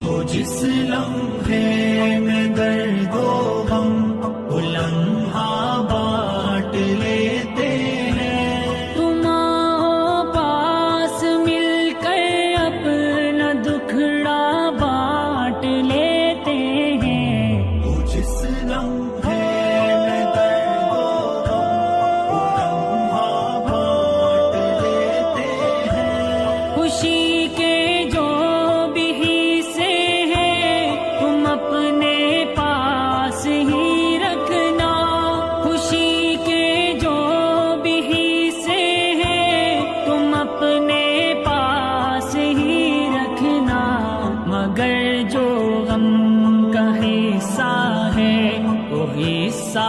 تو جس لمحے میں درد و غم وہ لمحہ بانٹ لیتے ہیں، تم آؤ پاس مل کر اپنا دکھڑا بانٹ لیتے ہیں۔ تو جس لمحے میں درد و غم وہ لمحہ بانٹ لیتے ہیں، خوشی کے جو بھی حصے ہیں تم اپنے پاس ہی رکھنا، خوشی کے جو بھی حصے ہیں تم اپنے پاس ہی رکھنا، مگر جو غم کا حصہ ہے وہ حصہ